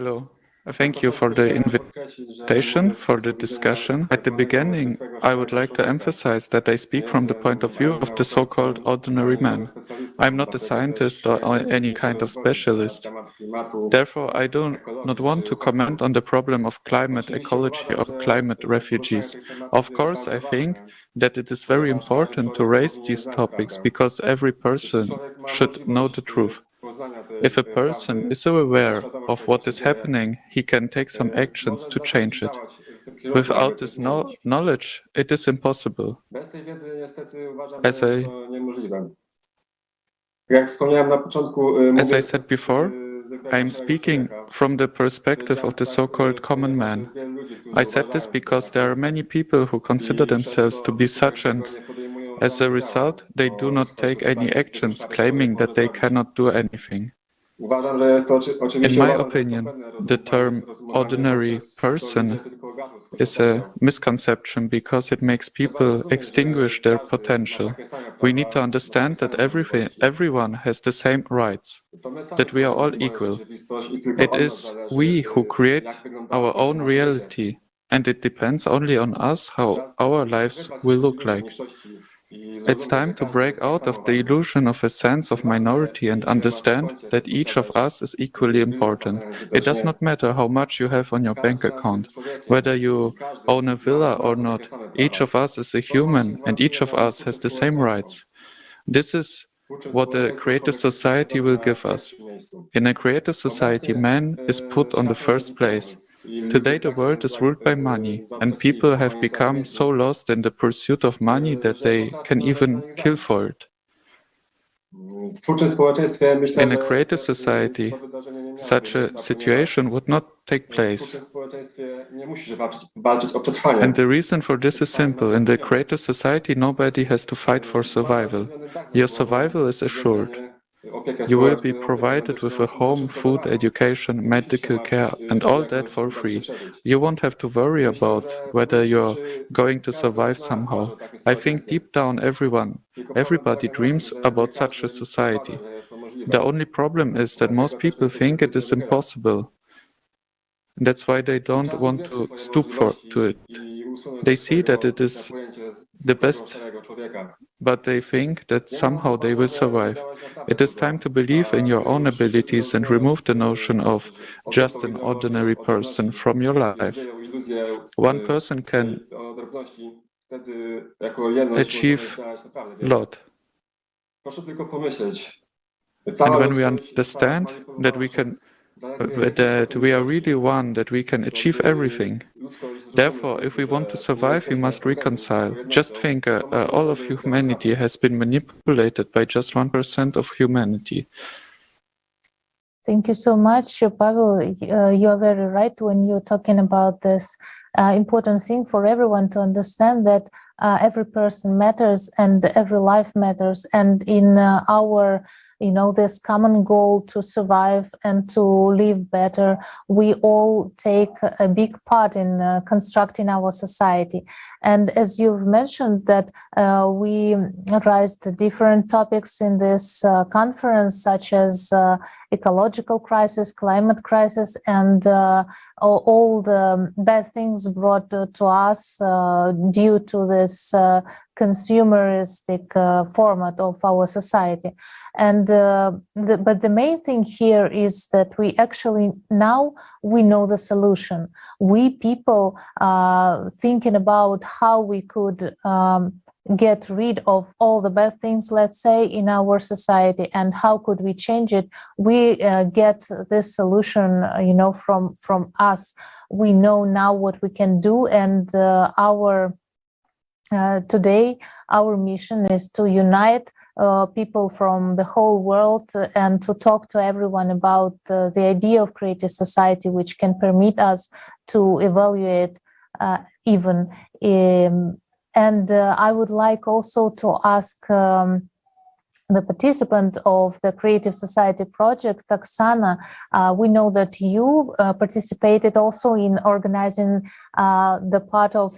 Hello. Thank you for the invitation for the discussion. At the beginning, I would like to emphasize that I speak from the point of view of the so-called ordinary man. I'm not a scientist or any kind of specialist. Therefore, I do not want to comment on the problem of climate ecology or climate refugees. Of course, I think that it is very important to raise these topics because every person should know the truth. If a person is so aware of what is happening, he can take some actions to change it. Without this knowledge, it is impossible. As I said before, I am speaking from the perspective of the so-called common man. I said this because there are many people who consider themselves to be such, and as a result, they do not take any actions, claiming that they cannot do anything. In my opinion, the term ordinary person is a misconception because it makes people extinguish their potential. We need to understand that everyone has the same rights, that we are all equal. It is we who create our own reality, and it depends only on us how our lives will look like. It's time to break out of the illusion of a sense of minority and understand that each of us is equally important. It does not matter how much you have on your bank account, whether you own a villa or not. Each of us is a human and each of us has the same rights. This is what a creative society will give us. In a creative society, man is put on the first place. Today the world is ruled by money, and people have become so lost in the pursuit of money that they can even kill for it. In a creative society, such a situation would not take place. And the reason for this is simple. In the creative society, nobody has to fight for survival. Your survival is assured. You will be provided with a home, food, education, medical care, and all that for free. You won't have to worry about whether you're going to survive somehow. I think deep down everybody dreams about such a society. The only problem is that most people think it is impossible. That's why they don't want to stoop to it. They see that it is the best, but they think that somehow they will survive. It is time to believe in your own abilities and remove the notion of just an ordinary person from your life. One person can achieve a lot. And when we understand that we are really one, that we can achieve everything. Therefore, if we want to survive, we must reconcile. Just think, all of humanity has been manipulated by just 1% of humanity. Thank you so much, Pavel. You are very right when you're talking about this important thing for everyone to understand that every person matters and every life matters. And in our this common goal to survive and to live better, we all take a big part in constructing our society. And as you've mentioned that we raised different topics in this conference, such as ecological crisis, climate crisis, and all the bad things brought to us due to this consumeristic format of our society. And but the main thing here is that we actually now we know the solution. We people thinking about how we could get rid of all the bad things, let's say, in our society, and how could we change it. We get this solution, from us. We know now what we can do, and today our mission is to unite people from the whole world and to talk to everyone about the idea of creative society, which can permit us to evaluate even. And I would like also to ask the participant of the Creative Society project, Oksana, we know that you participated also in organizing the part of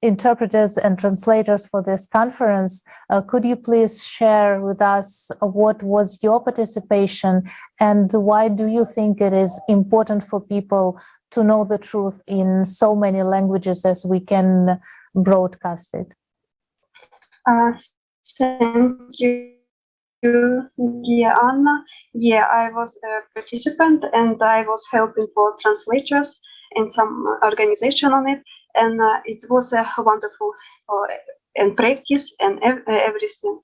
interpreters and translators for this conference. Could you please share with us what was your participation and why do you think it is important for people to know the truth in so many languages as we can broadcast it? Thank you, dear Anna. Yeah, I was a participant and I was helping for translators and some organization on it. And it was a wonderful and practice and everything.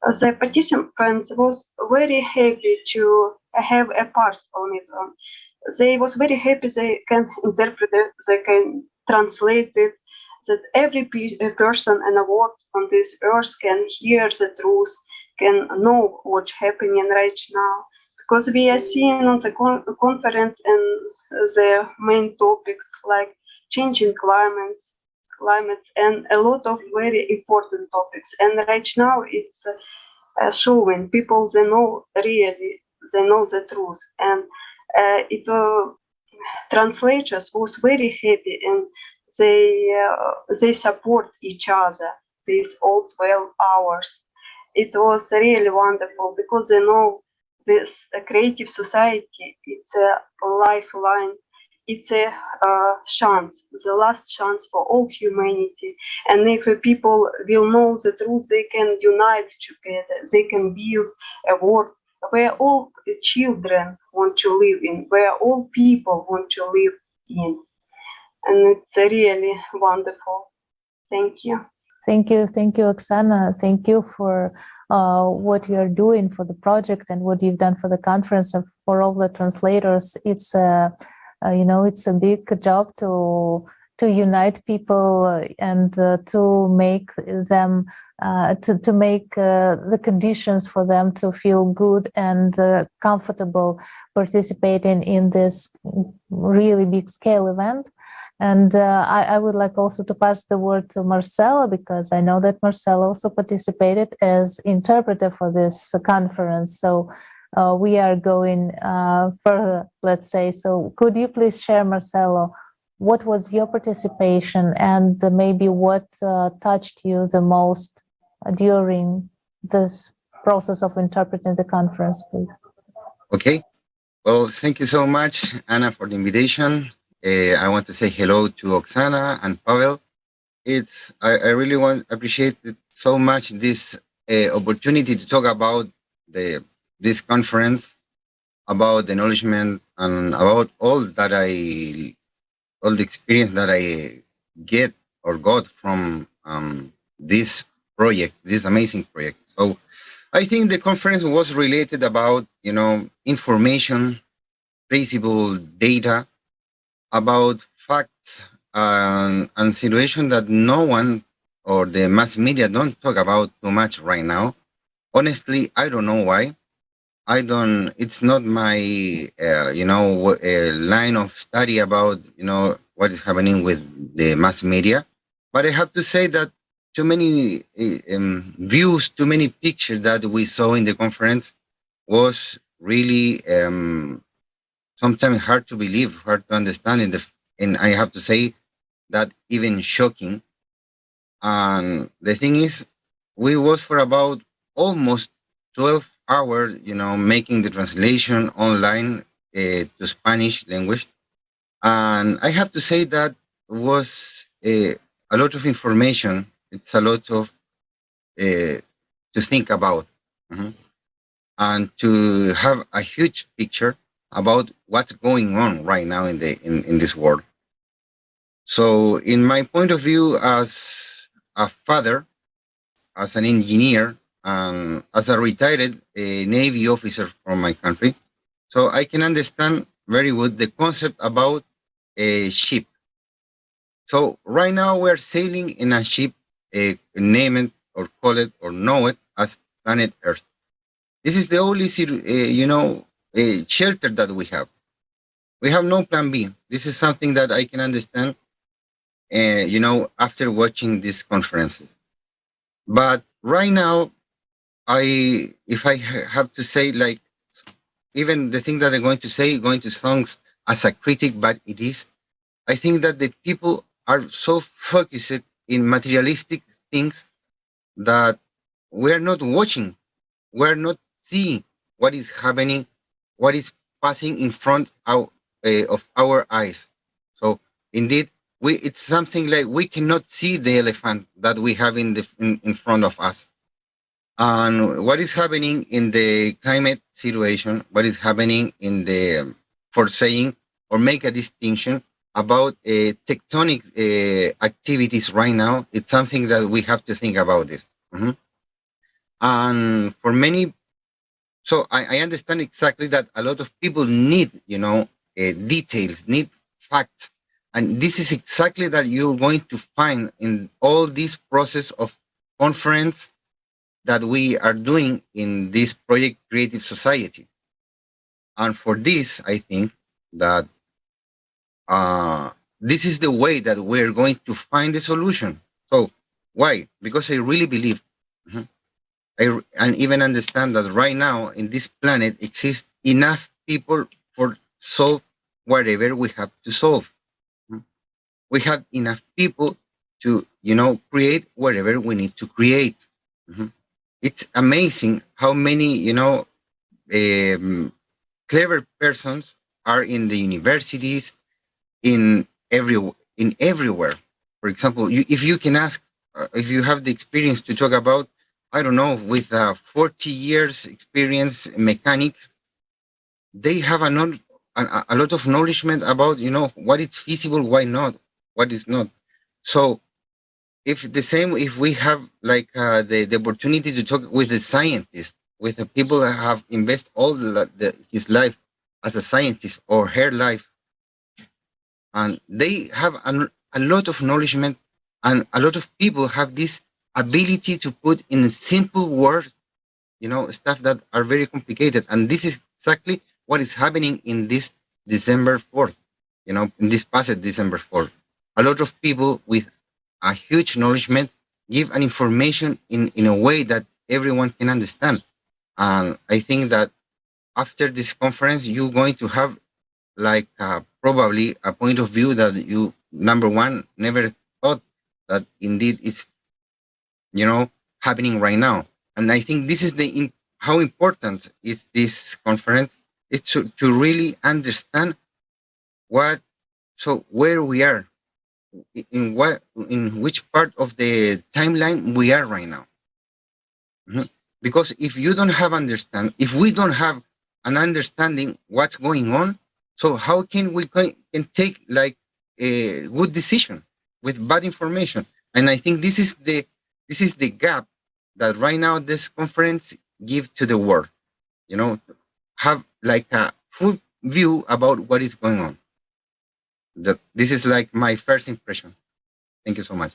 The participants was very happy to have a part on it. They was very happy they can interpret it, they can translate it, that every person and a word on this earth can hear the truth, can know what's happening right now. Because we are seeing on the conference and the main topics like changing climate and a lot of very important topics. And right now it's showing people they know really, they know the truth. And translators was very happy and they support each other these all 12 hours. It was really wonderful because they know this creative society, it's a lifeline, it's a chance, the last chance for all humanity. And if people will know the truth, they can unite together, they can build a world where all children want to live in, where all people want to live in. And it's really wonderful. Thank you. Thank you, Oksana. Thank you for what you're doing for the project and what you've done for the conference and for all the translators. It's it's a big job to unite people and to make them to make the conditions for them to feel good and comfortable participating in this really big scale event. And I would like also to pass the word to Marcelo, because I know that Marcelo also participated as interpreter for this conference. So we are going further, let's say. So could you please share, Marcelo, what was your participation and maybe what touched you the most during this process of interpreting the conference, please? Okay. Well, thank you so much, Anna, for the invitation. I want to say hello to Oksana and Pavel. I really appreciate it so much this opportunity to talk about this conference, about the acknowledgement and about all the experience that I get or got from this project, this amazing project. So I think the conference was related about, information, traceable data, about facts and situation that no one or the mass media don't talk about too much right now. Honestly, I don't know why. It's not my, line of study about, what is happening with the mass media. But I have to say that too many views, too many pictures that we saw in the conference was really sometimes hard to believe, hard to understand, and I have to say that even shocking. And the thing is, we was for about almost 12 hours, making the translation online to Spanish language. And I have to say that was a lot of information. It's a lot of to think about, and to have a huge picture about what's going on right now in this world. So in my point of view as a father, as an engineer, as a retired Navy officer from my country, so I can understand very good the concept about a ship. So right now we're sailing in a ship, name it or call it or know it as planet Earth. This is the only, shelter that we have. We have no plan B. This is something that I can understand, after watching these conferences. But right now, if I have to say, like, even the thing that I'm going to say, going to sound as a critic, but it is, I think that the people are so focused in materialistic things that we're not watching, we're not seeing what is happening, what is passing in front of our eyes. So indeed, it's something like we cannot see the elephant that we have in front of us. And what is happening in the climate situation, what is happening in the, for saying or make a distinction about tectonic activities right now, it's something that we have to think about this. And for many, so I understand exactly that a lot of people need, details, need facts. And this is exactly that you're going to find in all this process of conference that we are doing in this project Creative Society. And for this, I think that this is the way that we're going to find the solution. So why? Because I really believe, and even understand that right now in this planet exists enough people for solve whatever we have to solve. We have enough people to, create whatever we need to create. It's amazing how many, clever persons are in the universities, in everywhere. For example, if you can ask, if you have the experience to talk about, I don't know, with 40 years experience mechanics, they have a lot of knowledge about, what is feasible, why not, what is not. So if we have like the opportunity to talk with the scientists, with the people that have invested all his life as a scientist or her life, and they have a lot of knowledge, and a lot of people have this ability to put in simple words, stuff that are very complicated. And this is exactly what is happening in this December 4th, in this past December 4th. A lot of people with a huge knowledge give an information in a way that everyone can understand. And I think that after this conference, you're going to have like probably a point of view that you, number one, never thought that indeed is, happening right now. And I think this is how important is this conference, is to really understand where we are, in which part of the timeline we are right now. Because if you don't have if we don't have an understanding what's going on, so how can we can take like a good decision with bad information? And I think this is the gap that right now this conference gives to the world. Have like a full view about what is going on. This is like my first impression. Thank you so much.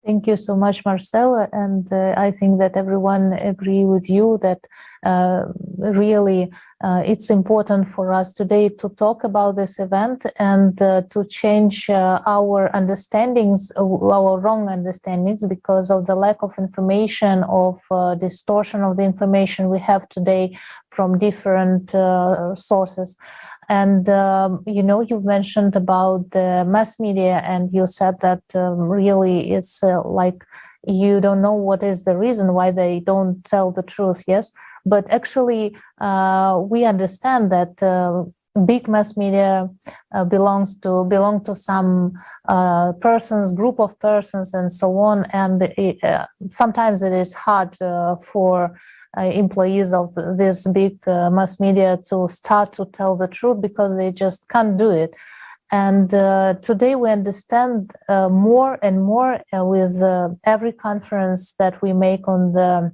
Thank you so much, Marcelo. And I think that everyone agree with you that really it's important for us today to talk about this event and to change our understandings, our wrong understandings, because of the lack of information, of distortion of the information we have today from different sources. And, you've mentioned about the mass media, and you said that really it's like you don't know what is the reason why they don't tell the truth, yes? But actually, we understand that big mass media belong to some group of persons and so on. And sometimes it is hard for employees of this big mass media to start to tell the truth because they just can't do it. And today we understand more and more with every conference that we make on the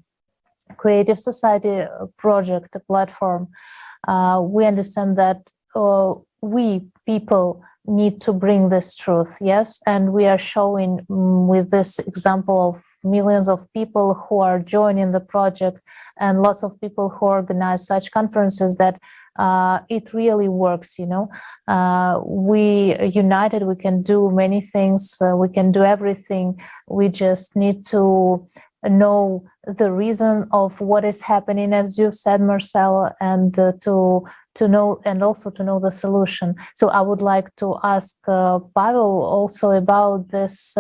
Creative Society project, the platform. We understand that we people need to bring this truth, yes? And we are showing with this example of millions of people who are joining the project and lots of people who organize such conferences that it really works, we united, we can do many things, we can do everything. We just need to know the reason of what is happening, as you said, Marcelo, and to know, and also to know the solution. So I would like to ask Pavel also about this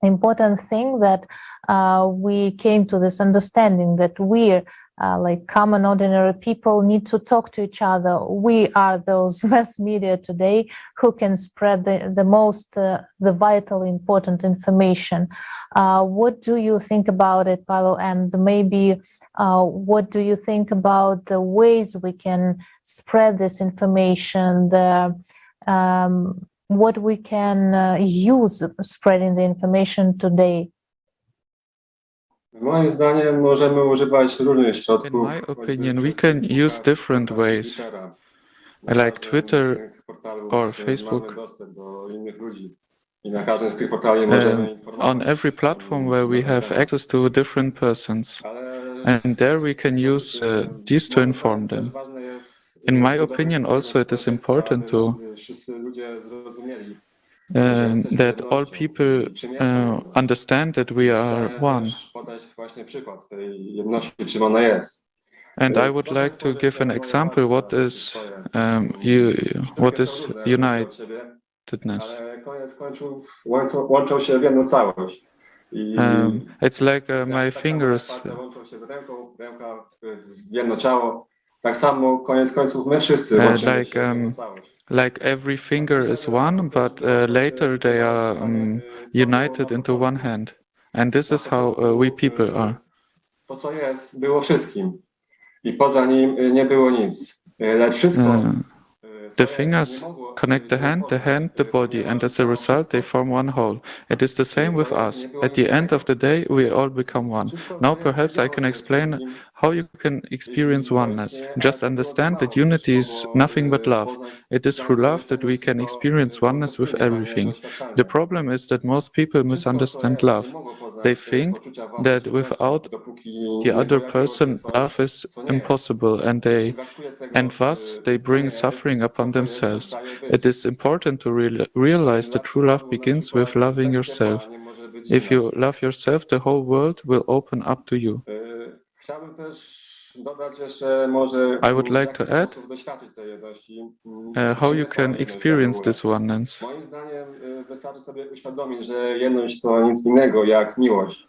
important thing that we came to this understanding that we're like common ordinary people need to talk to each other. We are those mass media today who can spread the most the vital important information. What do you think about it, Pavel? And maybe what do you think about the ways we can spread this information, the what we can use spreading the information today? Moim zdaniem możemy używać różnych środków. In my opinion, we can use different ways, like Twitter or Facebook. On every platform where we have access to different persons, and there we can use these to inform them. In my opinion, also it is important to that all people understand that we are one. And I would like to give an example what is unitedness. It's like my fingers. Like every finger is one, but later they are united into one hand. And this is how we people are. To, co jest, było wszystkim. I poza nim nie było nic. Lecz wszystko. The fingers connect the hand, the body, and as a result, they form one whole. It is the same with us. At the end of the day, we all become one. Now, perhaps I can explain how you can experience oneness. Just understand that unity is nothing but love. It is through love that we can experience oneness with everything. The problem is that most people misunderstand love. They think that without the other person, love is impossible, and thus they bring suffering upon themselves. It is important to realize that true love begins with loving yourself. If you love yourself, the whole world will open up to you. I would like to add how you can experience this oneness. Moim zdaniem wystarczy sobie uświadomić, że jedność to nic innego jak miłość.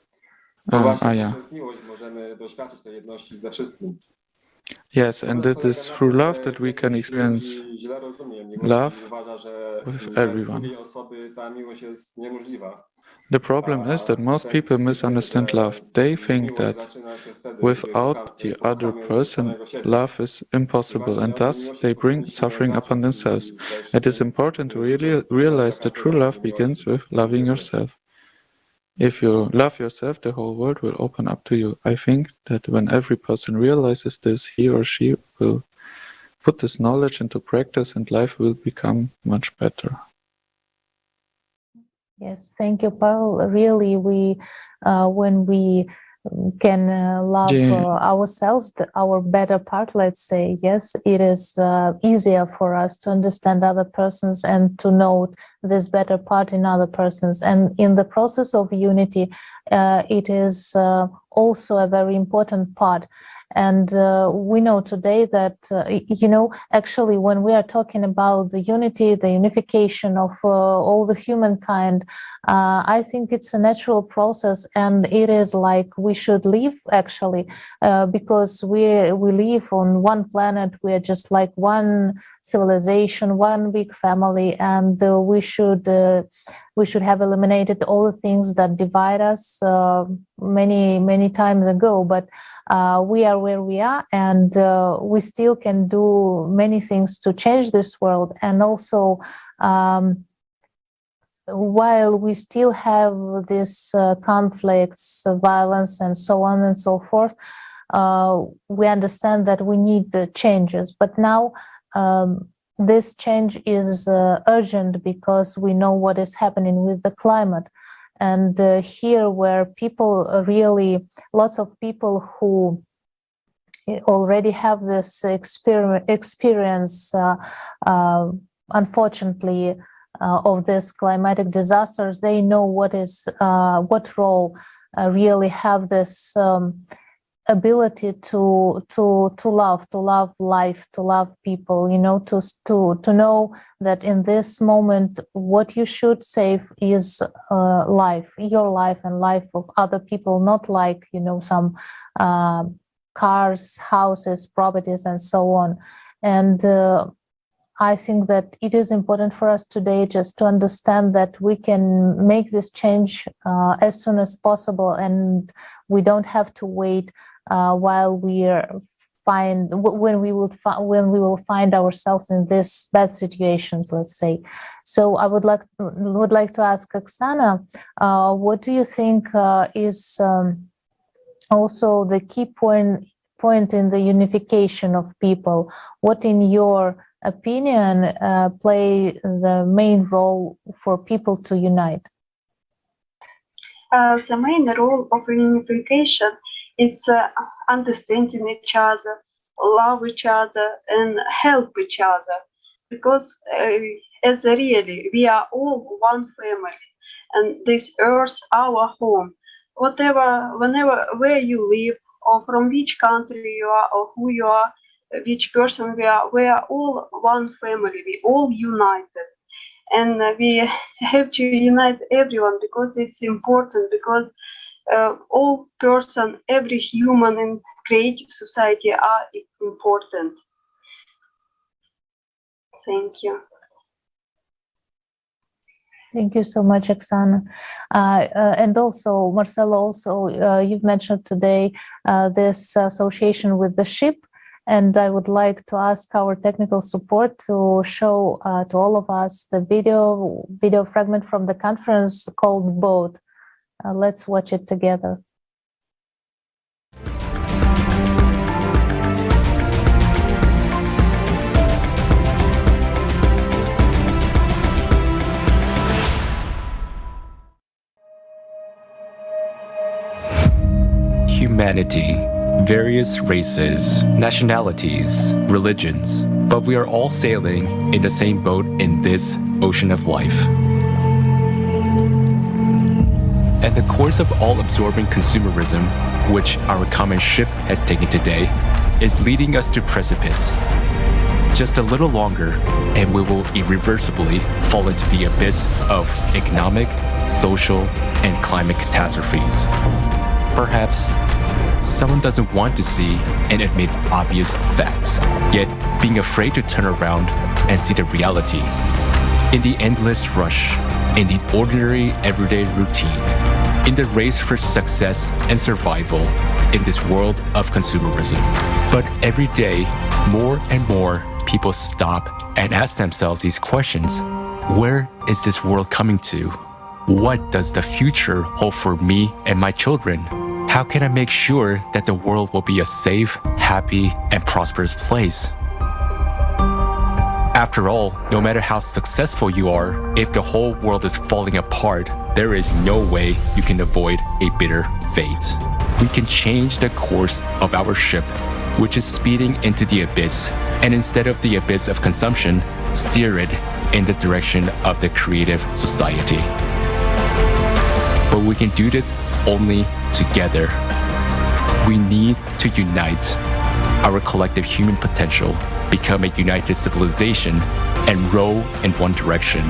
To właśnie przez miłość możemy doświadczyć tej jedności ze wszystkim. Yes, and it is through love that we can experience love with everyone. The problem is that most people misunderstand love. They think that without the other person, love is impossible, and thus they bring suffering upon themselves. It is important to really realize that true love begins with loving yourself. If you love yourself, the whole world will open up to you. I think that when every person realizes this, he or she will put this knowledge into practice and life will become much better. Yes, thank you, Pavel. Really, when we can love ourselves, our better part, let's say, yes, it is easier for us to understand other persons and to know this better part in other persons. And in the process of unity, it is also a very important part. And we know today that, actually, when we are talking about the unity, the unification of all the humankind, I think it's a natural process, and it is like we should live, actually, because we live on one planet. We are just like one civilization, one big family, and we should have eliminated all the things that divide us many times ago. But we are where we are, and we still can do many things to change this world. And also, while we still have these conflicts, violence, and so on and so forth, we understand that we need the changes. But now this change is urgent because we know what is happening with the climate. And here where people lots of people who already have this experience, unfortunately, of this climatic disasters, they know what role really have this ability to love life, to love people, to know that in this moment what you should save is life, your life and life of other people, not like some cars, houses, properties, and so on. And I think that it is important for us today just to understand that we can make this change as soon as possible, and we don't have to wait while when we will find ourselves in these bad situations, let's say. So I would like to ask Oksana, what do you think is also the key point in the unification of people? What, in your opinion, play the main role for people to unite? The main role of unification is understanding each other, love each other, and help each other. Because as really, we are all one family, and this earth our home. Whenever, where you live, or from which country you are, or who you are, which person we are all one family. We all united. And we have to unite everyone because it's important, because all person, every human in creative society are important. Thank you. Thank you so much, Oksana. And also, Marcelo, you've mentioned today this association with the ship. And I would like to ask our technical support to show to all of us the video fragment from the conference called Boat. Let's watch it together. Humanity, various races, nationalities, religions, but we are all sailing in the same boat in this ocean of life. At the course of all-absorbing consumerism, which our common ship has taken today, is leading us to precipice. Just a little longer, and we will irreversibly fall into the abyss of economic, social, and climate catastrophes. Perhaps someone doesn't want to see and admit obvious facts, yet being afraid to turn around and see the reality. In the endless rush, in the ordinary everyday routine, in the race for success and survival in this world of consumerism. But every day, more and more people stop and ask themselves these questions. Where is this world coming to? What does the future hold for me and my children? How can I make sure that the world will be a safe, happy, and prosperous place? After all, no matter how successful you are, if the whole world is falling apart, there is no way you can avoid a bitter fate. We can change the course of our ship, which is speeding into the abyss, and instead of the abyss of consumption, steer it in the direction of the creative society. But we can do this only together. We need to unite our collective human potential, become a united civilization, and row in one direction.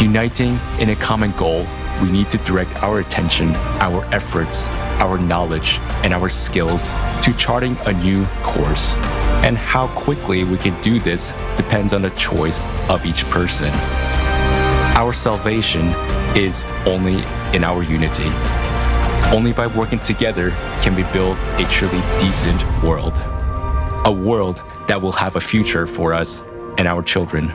Uniting in a common goal, we need to direct our attention, our efforts, our knowledge, and our skills to charting a new course. And how quickly we can do this depends on the choice of each person. Our salvation is only in our unity. Only by working together can we build a truly decent world. A world that will have a future for us and our children.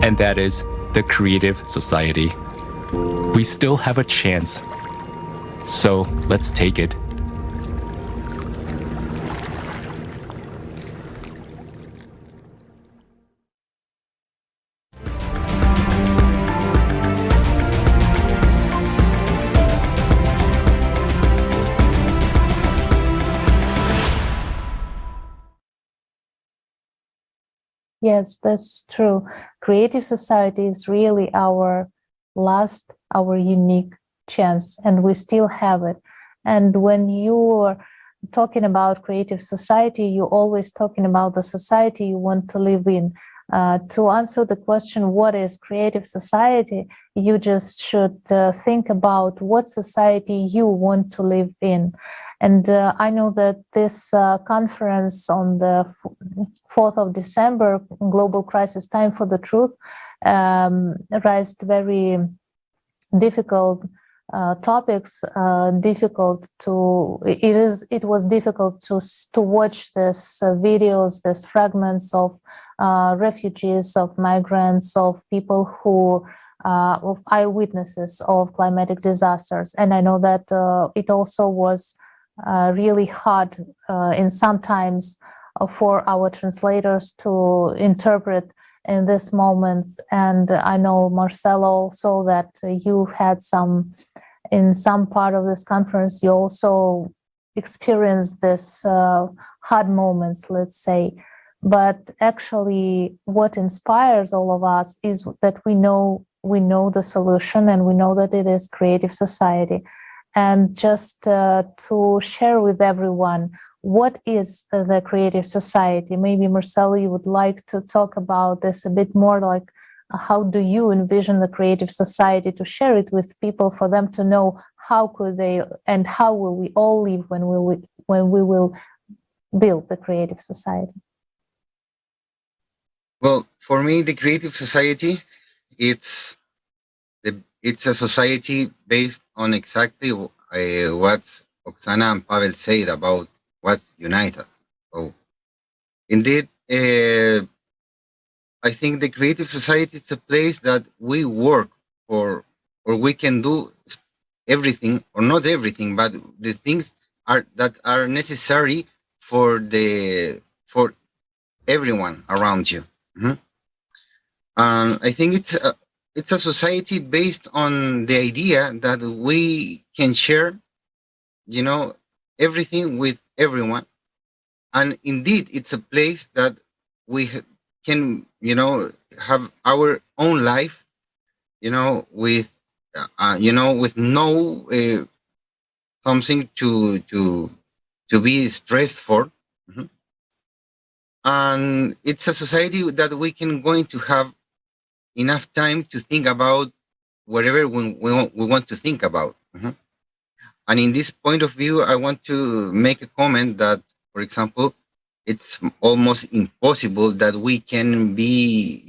And that is the creative society. We still have a chance. So let's take it. Yes, that's true. Creative society is really our unique chance, and we still have it. And when you're talking about creative society, you're always talking about the society you want to live in. To answer the question, what is creative society, you just should think about what society you want to live in. And I know that this conference on the 4th of December, Global Crisis Time for the Truth, raised very difficult topics. It was difficult to watch this videos, these fragments of refugees, of migrants, of people who of eyewitnesses of climatic disasters. And I know that it also was really hard in sometimes for our translators to interpret in this moment. And I know, Marcelo, also that you had in some part of this conference, you also experienced this hard moments, let's say. But actually, what inspires all of us is that we know the solution, and we know that it is creative society. And just to share with everyone, what is the creative society? Maybe Marcelo, you would like to talk about this a bit more, like how do you envision the creative society, to share it with people, for them to know how could they and how will we all live when we will build the creative society? Well, for me, the creative society, it's a society based on exactly what Oksana and Pavel said about what unites us. So, indeed, I think the creative society is a place that we work for, or we can do everything, or not everything, but the things that are necessary for everyone around you. Mm-hmm. And I think it's a society based on the idea that we can share, everything with everyone. And indeed, it's a place that we can, have our own life, with no something to be stressed for. Mm-hmm. And it's a society that we can going to have enough time to think about whatever we want to think about. Mm-hmm. And in this point of view, I want to make a comment that, for example, it's almost impossible that we can be,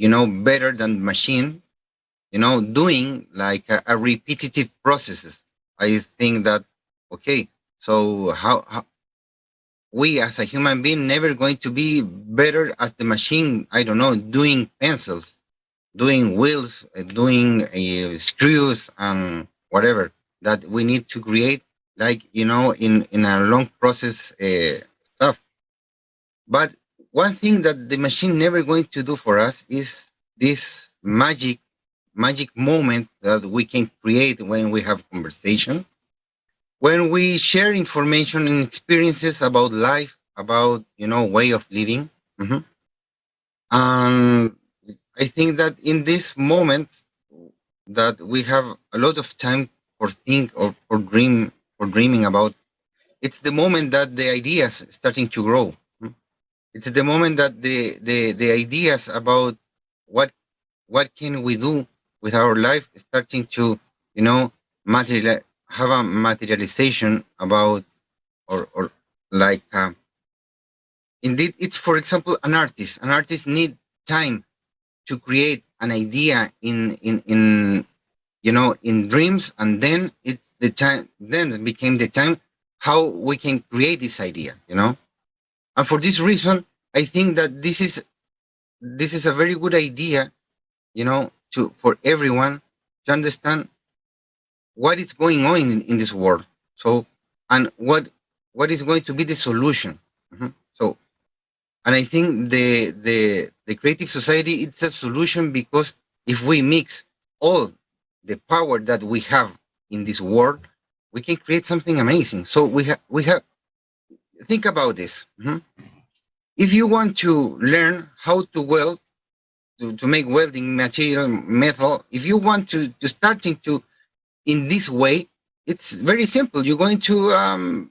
better than machine, doing like a repetitive processes. I think that, okay, so how we as a human being never going to be better as the machine, I don't know, doing pencils, doing wheels, doing screws and whatever that we need to create, like, in a long process stuff. But one thing that the machine never going to do for us is this magic moment that we can create when we have conversation, when we share information and experiences about life, about, way of living. Mm-hmm. And I think that in this moment that we have a lot of time for think or for dreaming about, it's the moment that the ideas starting to grow. It's the moment that the ideas about what can we do with our life starting to, have a materialization about, or like, indeed, it's, for example, an artist need time to create an idea in dreams, and then it's the time, then it became the time how we can create this idea, and for this reason, I think that this is a very good idea, for everyone to understand what is going on in this world. So, and what is going to be the solution. Mm-hmm. So, and I think the creative society, it's a solution, because if we mix all the power that we have in this world, we can create something amazing. So we have think about this. Mm-hmm. If you want to learn how to weld, to make welding material metal, if you want to starting to in this way, it's very simple. You're going to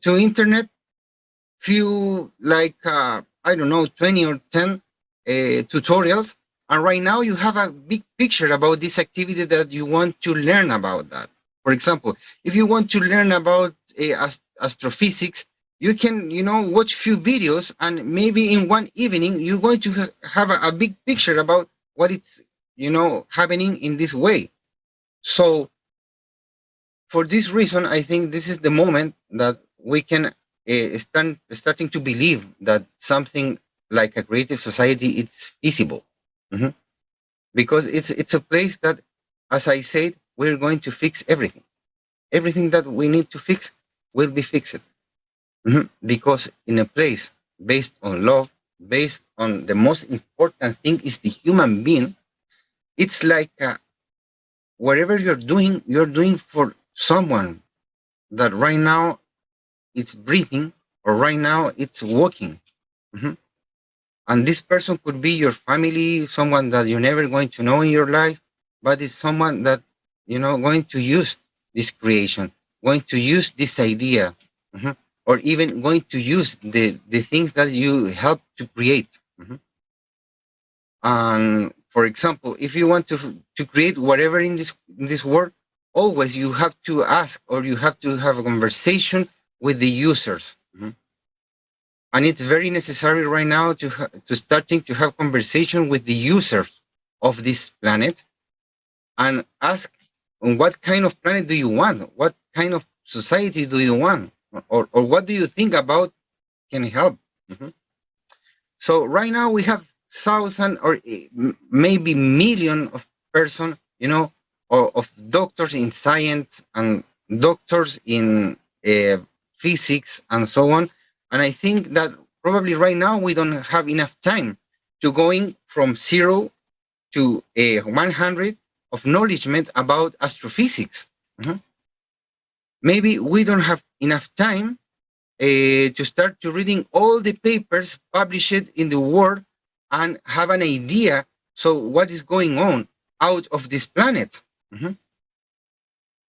internet, few like I don't know, 20 or 10 tutorials, and right now you have a big picture about this activity that you want to learn about that. For example, if you want to learn about astrophysics, you can, watch few videos, and maybe in one evening you're going to have a big picture about what it's, happening in this way. So for this reason, I think this is the moment that we can starting to believe that something like a creative society is feasible. Mm-hmm. Because it's a place that, as I said, we're going to fix everything. Everything that we need to fix will be fixed. Mm-hmm. Because in a place based on love, based on the most important thing is the human being, it's like whatever you're doing for someone that right now it's breathing, or right now it's walking. Mm-hmm. And this person could be your family, someone that you're never going to know in your life, but it's someone that, going to use this creation, going to use this idea, mm-hmm, or even going to use the things that you help to create. Mm-hmm. And for example, if you want to create whatever in this world, always you have to ask, or you have to have a conversation with the users. Mm-hmm. And it's very necessary right now to starting to have conversation with the users of this planet, and ask, what kind of planet do you want? What kind of society do you want? Or what do you think about can help? Mm-hmm. So right now we have thousand or maybe million of person, or of doctors in science and doctors in physics and so on. And I think that probably right now we don't have enough time to going from 0 to 100 of knowledge about astrophysics. Mm-hmm. Maybe we don't have enough time to start to reading all the papers published in the world and have an idea, so what is going on out of this planet. Mm-hmm.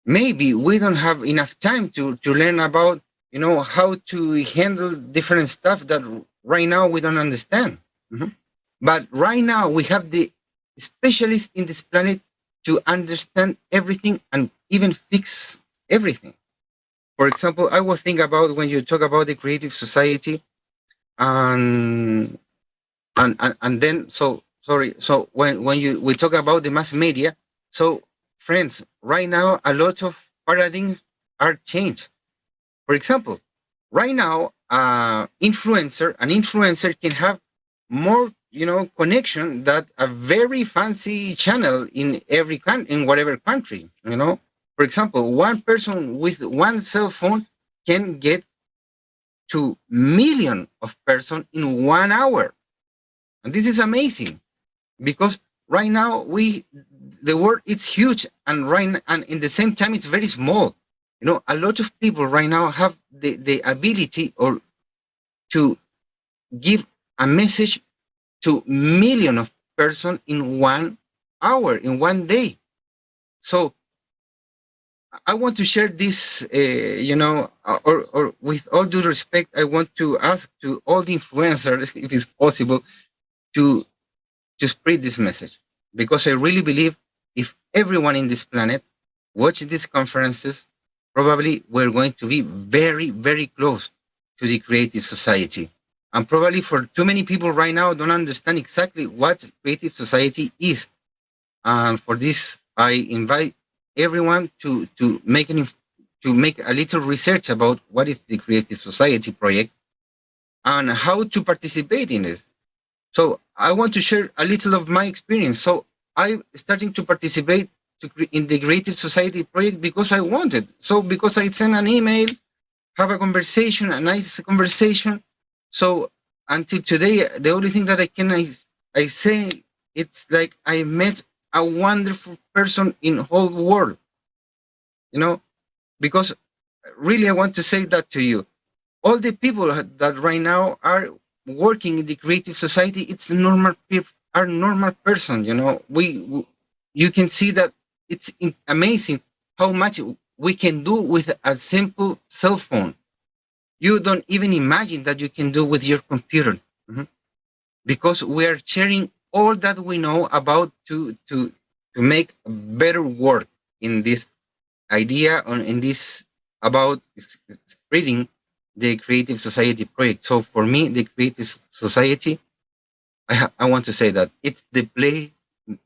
Maybe we don't have enough time to learn about, how to handle different stuff that right now we don't understand. Mm-hmm. But right now we have the specialists in this planet to understand everything and even fix everything. For example, I will think about when you talk about the creative society, and then so when we talk about the mass media, so friends, right now a lot of paradigms are changed. For example, right now an influencer can have more connection that a very fancy channel in whatever country. For example, one person with one cell phone can get to millions of persons in 1 hour. And this is amazing, because right now the world is huge, and in the same time it's very small. A lot of people right now have the ability or to give a message to millions of persons in 1 hour, in 1 day. So I want to share this, or with all due respect, I want to ask to all the influencers, if it's possible, to spread this message, because I really believe if everyone in this planet watch these conferences, probably we're going to be very, very close to the creative society. And probably for too many people right now don't understand exactly what creative society is. And for this, I invite everyone to make a little research about what is the Creative Society project and how to participate in it. So I want to share a little of my experience. So I starting to participate in the Creative Society project because I wanted. So because I sent an email, have a conversation, a nice conversation. So until today, the only thing that I say, it's like I met a wonderful person in the whole world, because really I want to say that to you. All the people that right now are working in the Creative Society, it's normal people, are normal person, you can see that it's amazing how much we can do with a simple cell phone. You don't even imagine that you can do with your computer, because we are sharing all that we know about to make better work in this idea, or in this, about spreading the Creative Society project. So for me, the Creative Society, I want to say that it's the place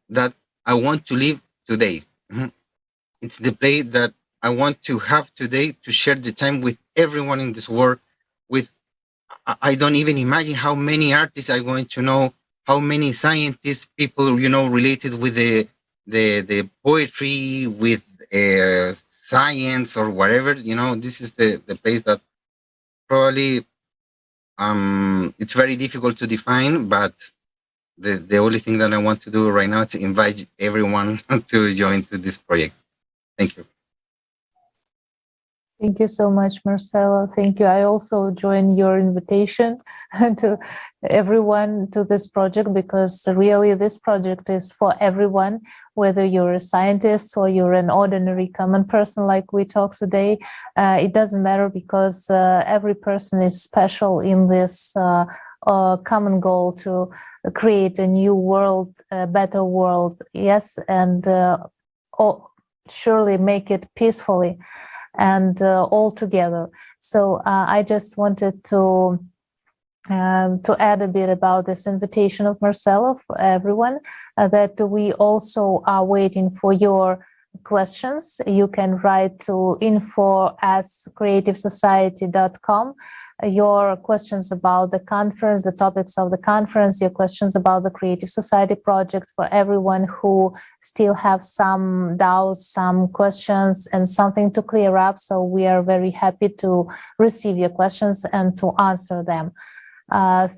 that I want to live today. It's the place that I want to have today, to share the time with everyone in this world. With, I don't even imagine how many artists I'm going to know, how many scientists, people, related with the poetry, with science or whatever. This is the place that probably it's very difficult to define, but the only thing that I want to do right now is to invite everyone to join to this project. Thank you. Thank you so much, Marcelo. Thank you. I also join your invitation to everyone to this project, because really this project is for everyone, whether you're a scientist or you're an ordinary common person like we talk today. It doesn't matter, because every person is special in this common goal to create a new world, a better world. Yes, and surely make it peacefully and all together. So I just wanted to add a bit about this invitation of Marcelo for everyone, that we also are waiting for your questions. You can write to info@creativesociety.com. Your questions about the conference, the topics of the conference, your questions about the Creative Society project, for everyone who still have some doubts, some questions, and something to clear up. So we are very happy to receive your questions and to answer them.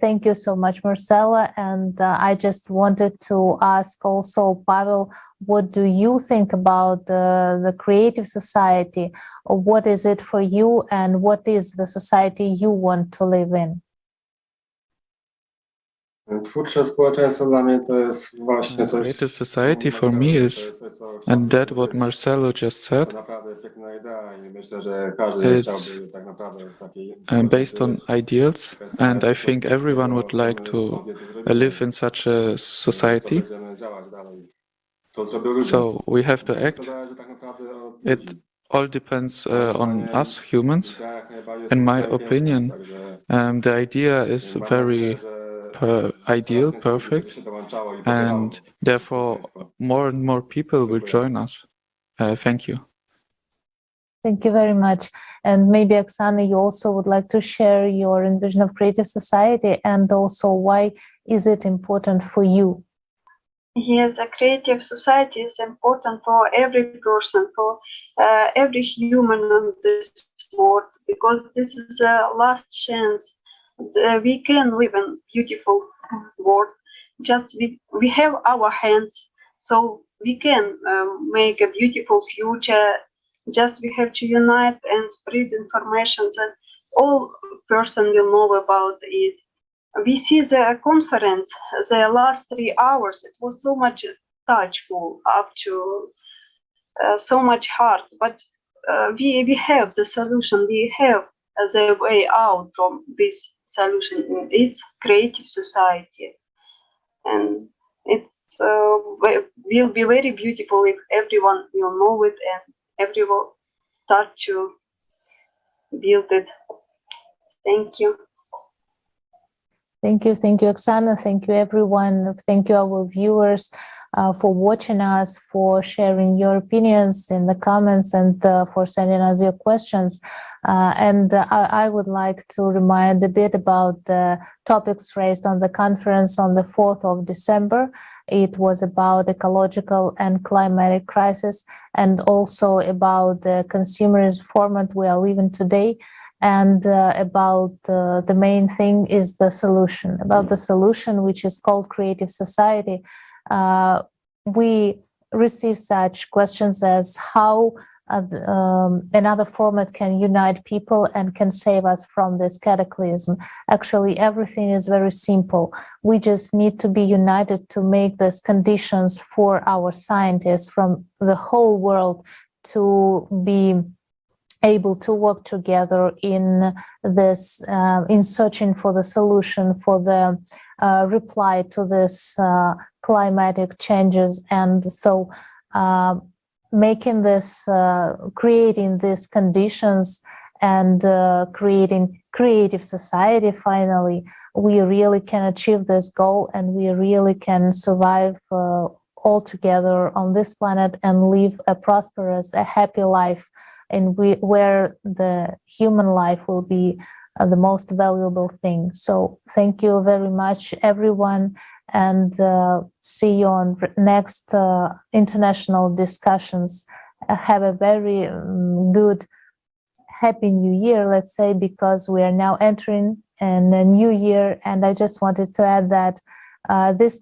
Thank you so much, Marcela. And I just wanted to ask also, Pavel, what do you think about the Creative Society? What is it for you, and what is the society you want to live in? Creative society for me is, and that what Marcelo just said, it's based on ideals, and I think everyone would like to live in such a society. So we have to act. It all depends on us humans. In my opinion, the idea is very ideal, perfect, and therefore more and more people will join us. Thank you. Thank you very much. And maybe, Oksana, you also would like to share your envision of Creative Society, and also why is it important for you? Yes, a Creative Society is important for every person, for every human on this world, because this is a last chance. We can live in beautiful world. Just we have our hands, so we can make a beautiful future. Just we have to unite and spread information, and all person will know about it. We see the conference, the last 3 hours, it was so much touchful, up to so much hard, but we have the solution, we have the way out from this solution. It's Creative Society, and it's will be very beautiful if everyone will know it and everyone start to build it. Thank you. Thank you, Oksana. Thank you, everyone. Thank you, our viewers, for watching us, for sharing your opinions in the comments, and for sending us your questions. I would like to remind a bit about the topics raised on the conference on the 4th of December. It was about ecological and climatic crisis, and also about the consumerist format we are living today. And about the main thing is the solution, which is called Creative Society. We receive such questions as how another format can unite people and can save us from this cataclysm. Actually, everything is very simple. We just need to be united to make these conditions for our scientists from the whole world to be able to work together in this, in searching for the solution, for the reply to this climatic changes. And so making this, creating these conditions and creating creative society, finally, we really can achieve this goal, and we really can survive all together on this planet and live a prosperous, a happy life, and where the human life will be the most valuable thing. So thank you very much, everyone, and see you on next international discussions. Have a very good, happy new year, let's say, because we are now entering in a new year. And I just wanted to add that this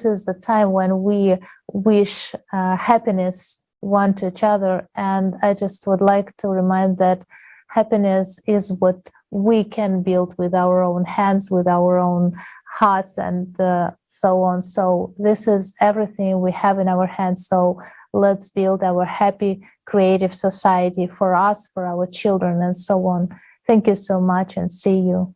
is the time when we wish happiness one to each other. And I just would like to remind that happiness is what we can build with our own hands, with our own hearts, and so on. So this is everything we have in our hands. So let's build our happy, creative society for us, for our children, and so on. Thank you so much, and see you.